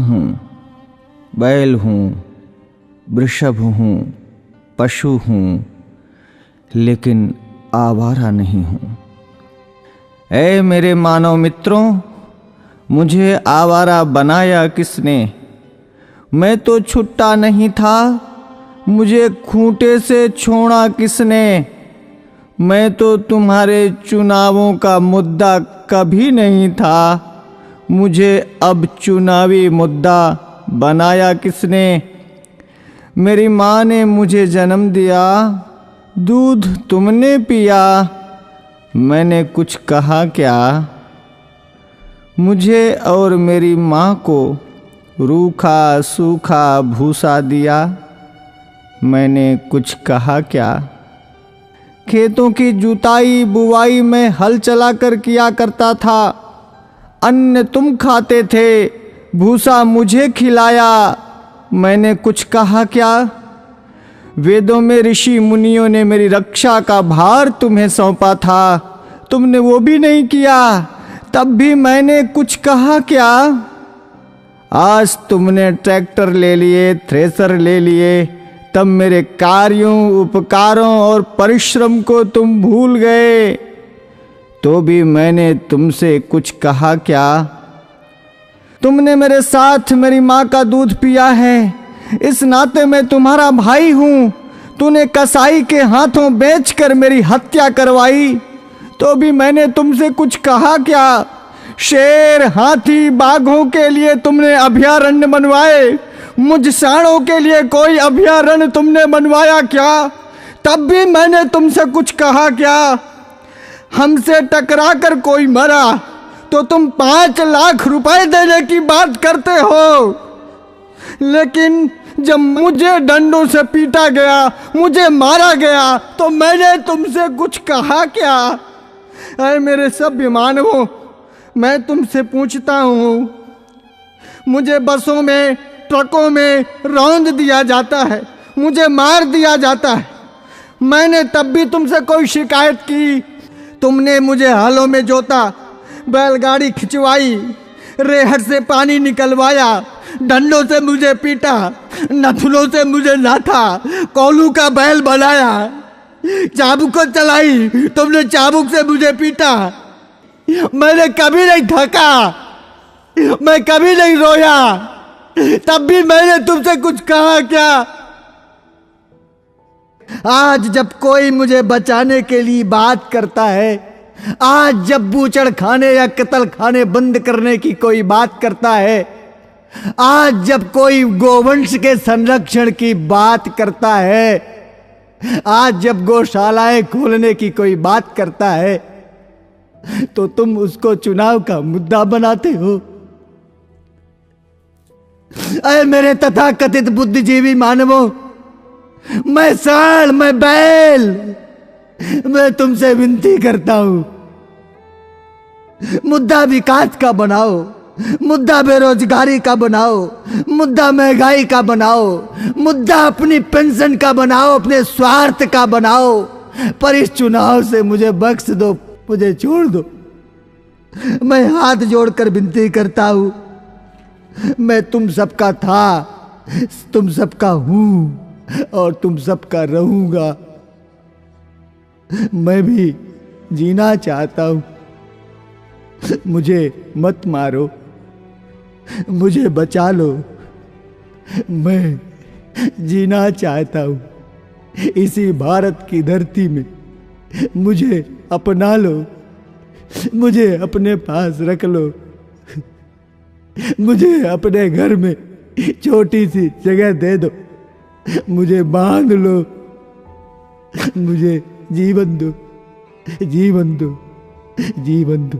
हूँ, बैल हूँ, वृषभ हूँ, पशु हूँ, लेकिन आवारा नहीं हूँ। ऐ मेरे मानव मित्रों, मुझे आवारा बनाया किसने? मैं तो छुट्टा नहीं था, मुझे खूंटे से छोड़ा किसने? मैं तो तुम्हारे चुनावों का मुद्दा कभी नहीं था, मुझे अब चुनावी मुद्दा बनाया किसने? मेरी माँ ने मुझे जन्म दिया, दूध तुमने पिया, मैंने कुछ कहा क्या? मुझे और मेरी माँ को रूखा सूखा भूसा दिया, मैंने कुछ कहा क्या? खेतों की जुताई बुवाई में हल चलाकर किया करता था, अन्न तुम खाते थे, भूसा मुझे खिलाया, मैंने कुछ कहा क्या? वेदों में ऋषि मुनियों ने मेरी रक्षा का भार तुम्हें सौंपा था, तुमने वो भी नहीं किया, तब भी मैंने कुछ कहा क्या? आज तुमने ट्रैक्टर ले लिए, थ्रेसर ले लिए, तब मेरे कार्यों, उपकारों और परिश्रम को तुम भूल गए, तो भी मैंने तुमसे कुछ कहा क्या? तुमने मेरे साथ मेरी माँ का दूध पिया है, इस नाते मैं तुम्हारा भाई हूँ। तूने कसाई के हाथों बेचकर मेरी हत्या करवाई, तो भी मैंने तुमसे कुछ कहा क्या? शेर, हाथी, बाघों के लिए तुमने अभयारण्य बनवाए, मुझ सांडों के लिए कोई अभयारण्य तुमने बनवाया क्या? तब भी मैंने तुमसे कुछ कहा क्या? हमसे टकरा कर कोई मरा तो तुम 5 लाख रुपए देने की बात करते हो, लेकिन जब मुझे डंडों से पीटा गया, मुझे मारा गया, तो मैंने तुमसे कुछ कहा क्या? अरे मेरे सभ्य मानवों, मैं तुमसे पूछता हूँ, मुझे बसों में, ट्रकों में रौंद दिया जाता है, मुझे मार दिया जाता है, मैंने तब भी तुमसे कोई शिकायत की? तुमने मुझे हालों में जोता, बैलगाड़ी खिंचवाई, रेहड़ से पानी निकलवाया, डंडों से मुझे पीटा, नथुनों से मुझे नाथा, कोलू का बैल बनाया, चाबुक चलाई, तुमने चाबुक से मुझे पीटा, मैंने कभी नहीं थका, मैं कभी नहीं रोया, तब भी मैंने तुमसे कुछ कहा क्या? आज जब कोई मुझे बचाने के लिए बात करता है, आज जब बूचड़ खाने या कत्ल खाने बंद करने की कोई बात करता है, आज जब कोई गोवंश के संरक्षण की बात करता है, आज जब गौशालाएं खोलने की कोई बात करता है, तो तुम उसको चुनाव का मुद्दा बनाते हो। अरे मेरे तथाकथित बुद्धिजीवी मानवों, मैं सांड, मैं बैल, मैं तुमसे विनती करता हूं, मुद्दा विकास का बनाओ, मुद्दा बेरोजगारी का बनाओ, मुद्दा महंगाई का बनाओ, मुद्दा अपनी पेंशन का बनाओ, अपने स्वार्थ का बनाओ, पर इस चुनाव से मुझे बख्श दो, मुझे छोड़ दो। मैं हाथ जोड़कर विनती करता हूं, मैं तुम सबका था, तुम सबका हूं और तुम सबका रहूंगा। मैं भी जीना चाहता हूं, मुझे मत मारो, मुझे बचा लो, मैं जीना चाहता हूं इसी भारत की धरती में, मुझे अपना लो, मुझे अपने पास रख लो, मुझे अपने घर में छोटी सी जगह दे दो, मुझे बांध लो, मुझे जीवन दो, जीवन दो, जीवन दो।